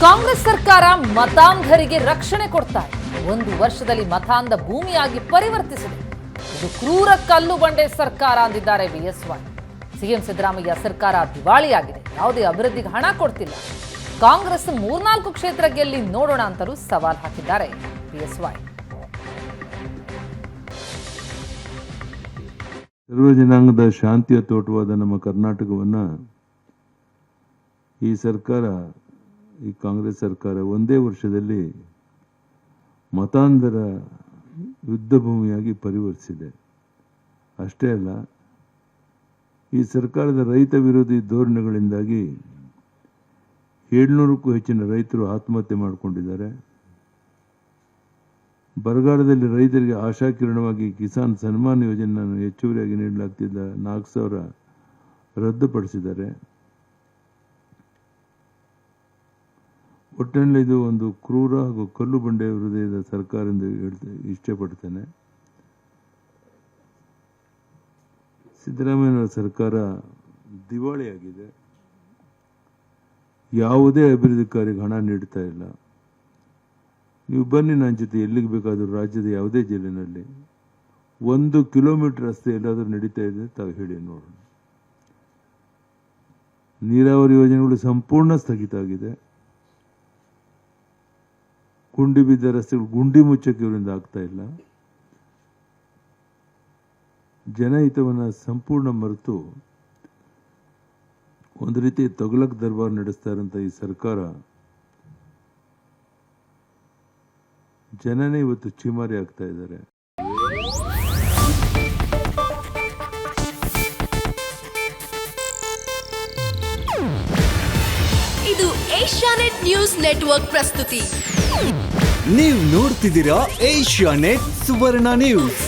ಕಾಂಗ್ರೆಸ್ ಸರ್ಕಾರ ಮತಾಂಧರಿಗೆ ರಕ್ಷಣೆ ಕೊಡ್ತಾ ಇದೆ. 1 ವರ್ಷದಲ್ಲಿ ಮತಾಂಧ ಭೂಮಿಯಾಗಿ ಪರಿವರ್ತಿಸಿದೆ. ಇದು ಕ್ರೂರ ಕಲ್ಲು ಬಂಡೆ ಸರ್ಕಾರ ಅಂದಿದ್ದಾರೆ ಬಿಎಸ್ವೈ. ಸಿಎಂ ಸಿದ್ದರಾಮಯ್ಯ ಸರ್ಕಾರ ದಿವಾಳಿಯಾಗಿದೆ, ಯಾವುದೇ ಅಭಿವೃದ್ಧಿಗೆ ಹಣ ಕೊಡ್ತಿಲ್ಲ. ಕಾಂಗ್ರೆಸ್ 3-4 ಕ್ಷೇತ್ರ ಗೆಲ್ಲಿ ನೋಡೋಣ ಅಂತಲೂ ಸವಾಲ್ ಹಾಕಿದ್ದಾರೆ ಬಿಎಸ್ವೈ. ಸರ್ವ ಜನಾಂಗದ ಶಾಂತಿಯ ತೋಟವಾದ ನಮ್ಮ ಕರ್ನಾಟಕವನ್ನು ಈ ಸರ್ಕಾರ, ಈ ಕಾಂಗ್ರೆಸ್ ಸರ್ಕಾರ ಒಂದೇ ವರ್ಷದಲ್ಲಿ ಮತಾಂಧರ ಯುದ್ಧ ಭೂಮಿಯಾಗಿ ಪರಿವರ್ತಿಸಿದೆ. ಅಷ್ಟೇ ಅಲ್ಲ, ಈ ಸರ್ಕಾರದ ರೈತ ವಿರೋಧಿ ಧೋರಣೆಗಳಿಂದಾಗಿ 700ಕ್ಕೂ ಹೆಚ್ಚಿನ ರೈತರು ಆತ್ಮಹತ್ಯೆ ಮಾಡಿಕೊಂಡಿದ್ದಾರೆ. ಬರಗಾಲದಲ್ಲಿ ರೈತರಿಗೆ ಆಶಾಕಿರಣವಾಗಿ ಕಿಸಾನ್ ಸನ್ಮಾನ್ ಯೋಜನೆಯನ್ನು ಹೆಚ್ಚುವರಿಯಾಗಿ ನೀಡಲಾಗ್ತಿದ್ದ 4,000 ರದ್ದುಪಡಿಸಿದ್ದಾರೆ. ಒಟ್ಟಿನಲ್ಲಿ ಇದು ಒಂದು ಕ್ರೂರ ಹಾಗೂ ಕಲ್ಲು ಬಂಡೆ ಹೃದಯದ ಸರ್ಕಾರ ಎಂದು ಇಷ್ಟಪಡ್ತೇನೆ. ಸಿದ್ದರಾಮಯ್ಯನವರ ಸರ್ಕಾರ ದಿವಾಳಿಯಾಗಿದೆ. ಯಾವುದೇ ಅಭಿವೃದ್ಧಿ ಕಾರ್ಯಕ್ಕೆ ಹಣ ನೀಡ್ತಾ ಇಲ್ಲ. ನೀವು ಬನ್ನಿ ನನ್ನ ಜೊತೆ, ಎಲ್ಲಿಗೆ ಬೇಕಾದರೂ ರಾಜ್ಯದ ಯಾವುದೇ ಜಿಲ್ಲೆಯಲ್ಲಿ 1 ಕಿಲೋಮೀಟರ್ ರಸ್ತೆ ಎಲ್ಲಾದರೂ ನಡೀತಾ ಇದೆ ತಾವು ಹೇಳಿ ನೋಡೋಣ. ನೀರಾವರಿ ಯೋಜನೆಗಳು ಸಂಪೂರ್ಣ ಸ್ಥಗಿತ ಆಗಿದೆ. ಗುಂಡಿ ಬಿದ್ದ ರಸ್ತೆಗಳು ಗುಂಡಿ ಮುಚ್ಚಕ್ಕೆ ಇವರಿಂದ ಆಗ್ತಾ ಇಲ್ಲ. ಜನಹಿತವನ್ನು ಸಂಪೂರ್ಣ ಮರೆತು ಒಂದು ರೀತಿ ತೊಗಲಕ್ ದರ್ಬಾರ್ ನಡೆಸ್ತಾ ಇರೋಂಥ ಈ ಸರ್ಕಾರ ಜನನೇ ಇವತ್ತು ಚಿಮಾರಿ ಆಗ್ತಾ ಇದ್ದಾರೆ. ಇದು ಏಷ್ಯಾನೆಟ್ ನ್ಯೂಸ್ ನೆಟ್ವರ್ಕ್ ಪ್ರಸ್ತುತಿ. ನೀವು ನೋಡ್ತಿದ್ದೀರಾ ಏಷ್ಯಾನೆಟ್ ಸುವರ್ಣ ನ್ಯೂಸ್.